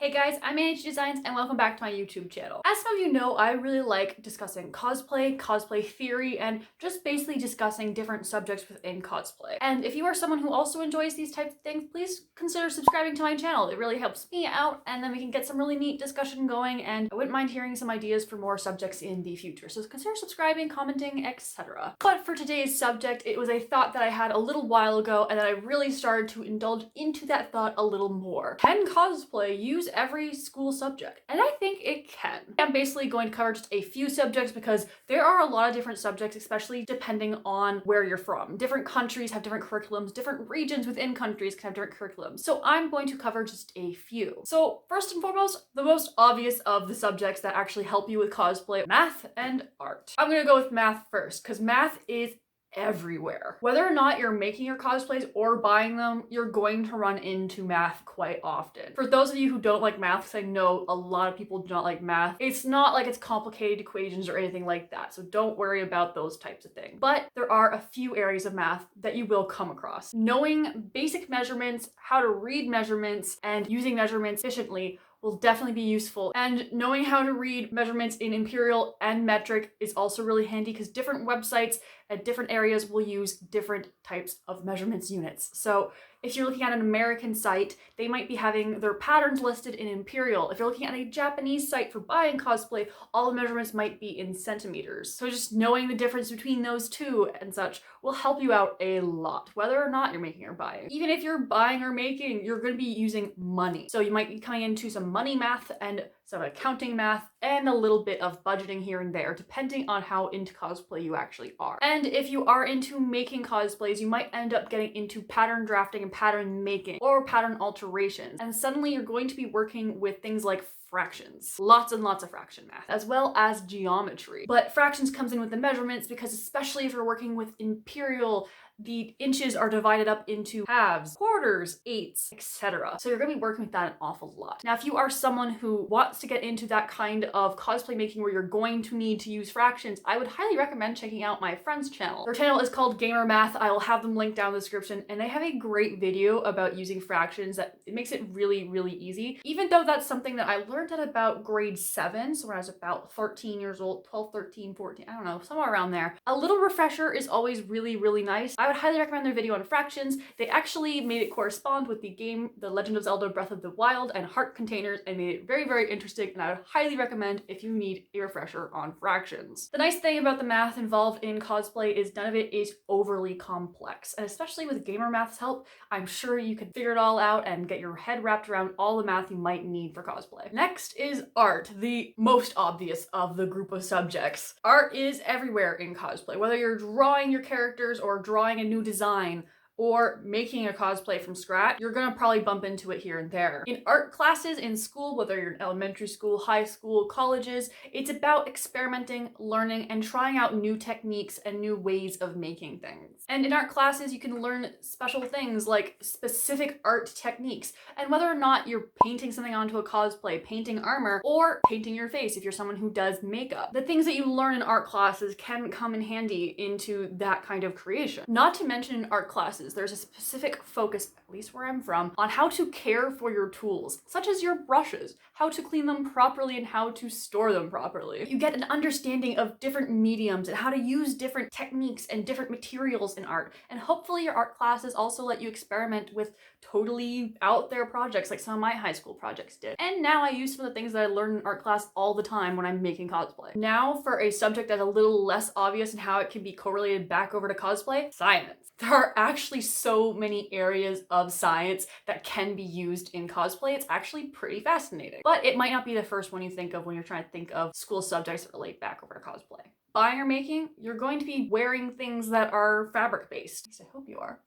Hey guys, I'm AH Designs and welcome back to my YouTube channel. As some of you know, I really like discussing cosplay, cosplay theory, and just basically discussing different subjects within cosplay. And if you are someone who also enjoys these types of things, please consider subscribing to my channel. It really helps me out and then we can get some really neat discussion going, and I wouldn't mind hearing some ideas for more subjects in the future. So consider subscribing, commenting, etc. But for today's subject, it was a thought that I had a little while ago and that I really started to indulge into that thought a little more. Can cosplay use every school subject? And I think it can. I'm basically going to cover just a few subjects because there are a lot of different subjects, especially depending on where you're from. Different countries have different curriculums, different regions within countries can have different curriculums. So I'm going to cover just a few. So first and foremost, the most obvious of the subjects that actually help you with cosplay, math and art. I'm gonna go with math first because math is everywhere. Whether or not you're making your cosplays or buying them, you're going to run into math quite often. For those of you who don't like math, because I know a lot of people do not like math, it's not like it's complicated equations or anything like that, so don't worry about those types of things. But there are a few areas of math that you will come across. Knowing basic measurements, how to read measurements, and using measurements efficiently will definitely be useful. And knowing how to read measurements in imperial and metric is also really handy because different websites at different areas will use different types of measurements units. So if you're looking at an American site, they might be having their patterns listed in imperial. If you're looking at a Japanese site for buying cosplay, all the measurements might be in centimeters. So just knowing the difference between those two and such will help you out a lot, whether or not you're making or buying. Even if you're buying or making, you're going to be using money. So you might be coming into some money math and some accounting math and a little bit of budgeting here and there, depending on how into cosplay you actually are. And if you are into making cosplays, you might end up getting into pattern drafting and pattern making or pattern alterations. And suddenly you're going to be working with things like fractions. Lots and lots of fraction math, as well as geometry. But fractions comes in with the measurements because especially if you're working with imperial, the inches are divided up into halves, quarters, eighths, etc. So you're going to be working with that an awful lot. Now, if you are someone who wants to get into that kind of cosplay making where you're going to need to use fractions, I would highly recommend checking out my friend's channel. Their channel is called Gamer Math. I will have them linked down in the description, and they have a great video about using fractions that it makes it really, really easy. Even though that's something that I learned at about grade 7, so when I was about 13 years old, 12, 13, 14, I don't know, somewhere around there. A little refresher is always really, really nice. I would highly recommend their video on fractions. They actually made it correspond with the game The Legend of Zelda Breath of the Wild and heart containers and made it very, very interesting, and I would highly recommend if you need a refresher on fractions. The nice thing about the math involved in cosplay is none of it is overly complex, and especially with Gamer Math's help, I'm sure you can figure it all out and get your head wrapped around all the math you might need for cosplay. Next is art, the most obvious of the group of subjects. Art is everywhere in cosplay, whether you're drawing your characters or drawing a new design or making a cosplay from scratch, you're gonna probably bump into it here and there. In art classes in school, whether you're in elementary school, high school, colleges, it's about experimenting, learning, and trying out new techniques and new ways of making things. And in art classes, you can learn special things like specific art techniques, and whether or not you're painting something onto a cosplay, painting armor, or painting your face if you're someone who does makeup. The things that you learn in art classes can come in handy into that kind of creation. Not to mention in art classes, there's a specific focus, at least where I'm from, on how to care for your tools, such as your brushes, how to clean them properly and how to store them properly. You get an understanding of different mediums and how to use different techniques and different materials in art. And hopefully your art classes also let you experiment with totally out there projects like some of my high school projects did. And now I use some of the things that I learned in art class all the time when I'm making cosplay. Now for a subject that's a little less obvious and how it can be correlated back over to cosplay, science. There are actually so many areas of science that can be used in cosplay. It's actually pretty fascinating, but it might not be the first one you think of when you're trying to think of school subjects that relate back over to cosplay. Buying or making, you're going to be wearing things that are fabric based. At least I hope you are.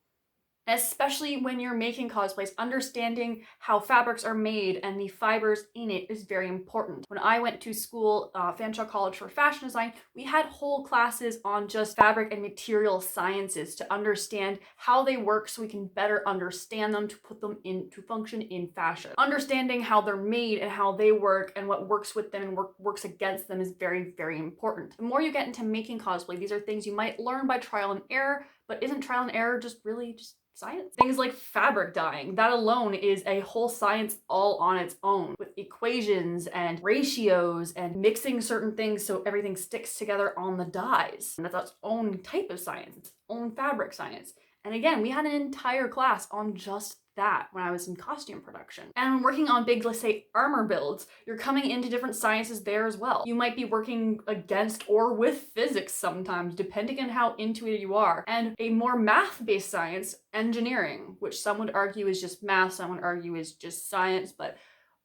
Especially when you're making cosplays, understanding how fabrics are made and the fibers in it is very important. When I went to school, Fanshawe College for fashion design, we had whole classes on just fabric and material sciences to understand how they work so we can better understand them to put them into function in fashion. Understanding how they're made and how they work and what works with them and works against them is very, very important. The more you get into making cosplay, these are things you might learn by trial and error, but isn't trial and error just really just science? Things like fabric dyeing, that alone is a whole science all on its own, with equations and ratios and mixing certain things so everything sticks together on the dyes. And that's its own type of science, its own fabric science. And again, we had an entire class on just that when I was in costume production. And when working on big, let's say, armor builds, you're coming into different sciences there as well. You might be working against or with physics sometimes, depending on how into it you are. And a more math-based science, engineering, which some would argue is just math, some would argue is just science, but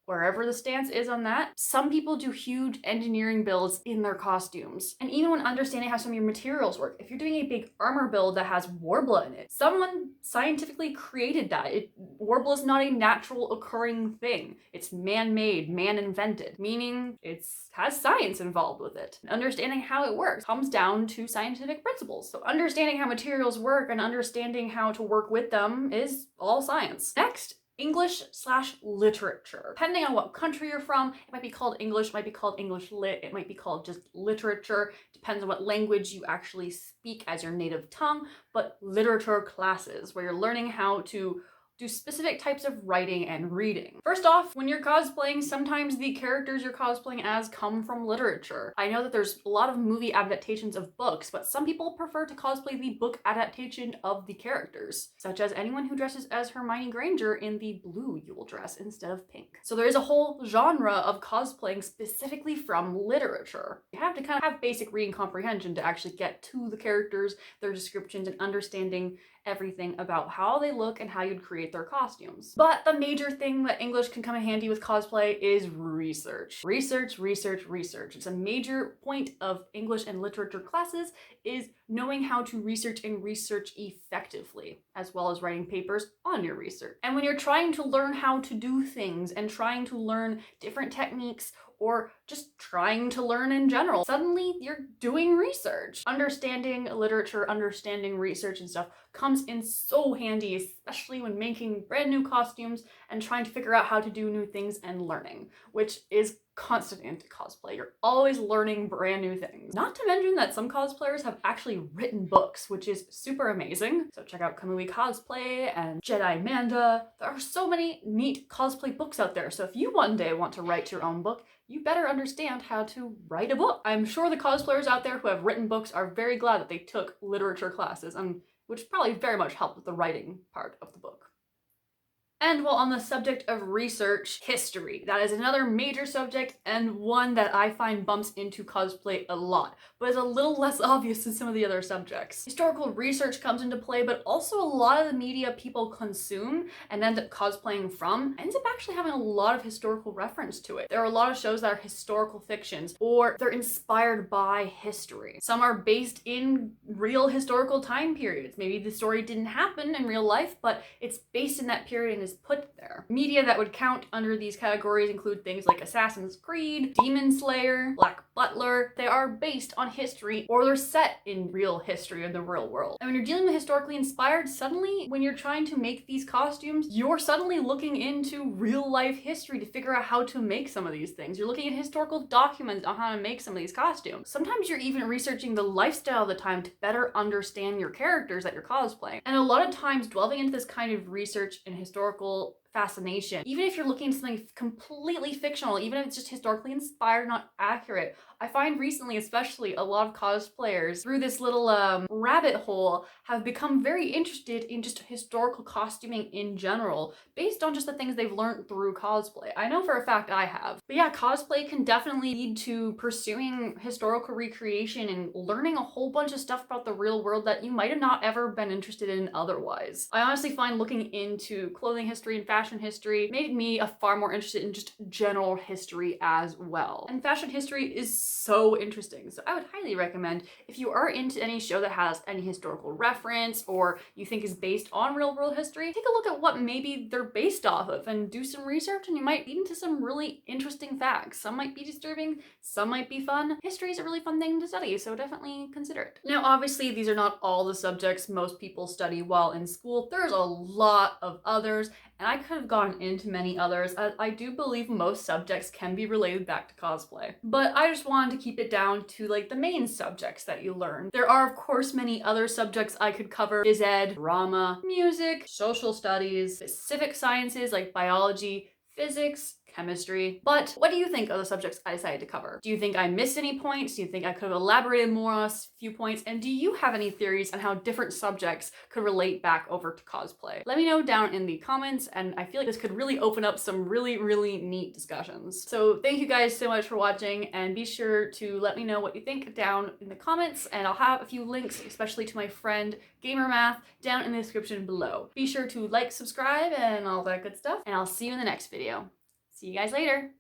wherever the stance is on that, some people do huge engineering builds in their costumes. And even when understanding how some of your materials work, if you're doing a big armor build that has Warbler in it, someone scientifically created that. Warbler is not a natural occurring thing. It's man-made, man-invented, meaning it has science involved with it. And understanding how it works comes down to scientific principles. So understanding how materials work and understanding how to work with them is all science. Next, English/literature. Depending on what country you're from, it might be called English, it might be called English Lit, it might be called just literature. Depends on what language you actually speak as your native tongue, but literature classes where you're learning how to do specific types of writing and reading. First off, when you're cosplaying, sometimes the characters you're cosplaying as come from literature. I know that there's a lot of movie adaptations of books, but some people prefer to cosplay the book adaptation of the characters, such as anyone who dresses as Hermione Granger in the blue Yule dress instead of pink. So there is a whole genre of cosplaying specifically from literature. You have to kind of have basic reading comprehension to actually get to the characters, their descriptions, and understanding everything about how they look and how you'd create their costumes. But the major thing that English can come in handy with cosplay is research. Research, research, research. It's a major point of English and literature classes is knowing how to research and research effectively, as well as writing papers on your research. And when you're trying to learn how to do things and trying to learn different techniques or just trying to learn in general, suddenly you're doing research. Understanding literature, understanding research and stuff comes in so handy, especially when making brand new costumes and trying to figure out how to do new things and learning, which is constant into cosplay. You're always learning brand new things. Not to mention that some cosplayers have actually written books, which is super amazing. So check out Kamui Cosplay and Jedi Manda. There are so many neat cosplay books out there. So if you one day want to write your own book, you better understand how to write a book. I'm sure the cosplayers out there who have written books are very glad that they took literature classes, and which probably very much helped with the writing part of the book. And while on the subject of research, history. That is another major subject and one that I find bumps into cosplay a lot, but is a little less obvious than some of the other subjects. Historical research comes into play, but also a lot of the media people consume and end up cosplaying from ends up actually having a lot of historical reference to it. There are a lot of shows that are historical fictions, or they're inspired by history. Some are based in real historical time periods. Maybe the story didn't happen in real life, but it's based in that period and is put there. Media that would count under these categories include things like Assassin's Creed, Demon Slayer, Black Butler. They are based on history, or they're set in real history in the real world. And when you're dealing with historically inspired, suddenly when you're trying to make these costumes, you're suddenly looking into real life history to figure out how to make some of these things. You're looking at historical documents on how to make some of these costumes. Sometimes you're even researching the lifestyle of the time to better understand your characters that you're cosplaying. And a lot of times delving into this kind of research and historical fascination, even if you're looking at something completely fictional, even if it's just historically inspired, not accurate. I find recently, especially, a lot of cosplayers through this little rabbit hole have become very interested in just historical costuming in general, based on just the things they've learned through cosplay. I know for a fact I have. But yeah, cosplay can definitely lead to pursuing historical recreation and learning a whole bunch of stuff about the real world that you might have not ever been interested in otherwise. I honestly find looking into clothing history and fashion history made me far more interested in just general history as well. And fashion history is so interesting, so I would highly recommend, if you are into any show that has any historical reference or you think is based on real world history, take a look at what maybe they're based off of and do some research, and you might lead into some really interesting facts. Some might be disturbing, some might be fun. History is a really fun thing to study, so definitely consider it. Now obviously these are not all the subjects most people study while in school. There's a lot of others, And I could have gone into many others, as I do believe most subjects can be related back to cosplay. But I just wanted to keep it down to like the main subjects that you learn. There are of course many other subjects I could cover: phys ed, drama, music, social studies, specific sciences like biology, physics, chemistry. But what do you think of the subjects I decided to cover? Do you think I missed any points? Do you think I could have elaborated more on a few points? And do you have any theories on how different subjects could relate back over to cosplay? Let me know down in the comments, and I feel like this could really open up some really neat discussions. So thank you guys so much for watching, and be sure to let me know what you think down in the comments, and I'll have a few links, especially to my friend Gamer Math, down in the description below. Be sure to like, subscribe, and all that good stuff, and I'll see you in the next video. See you guys later.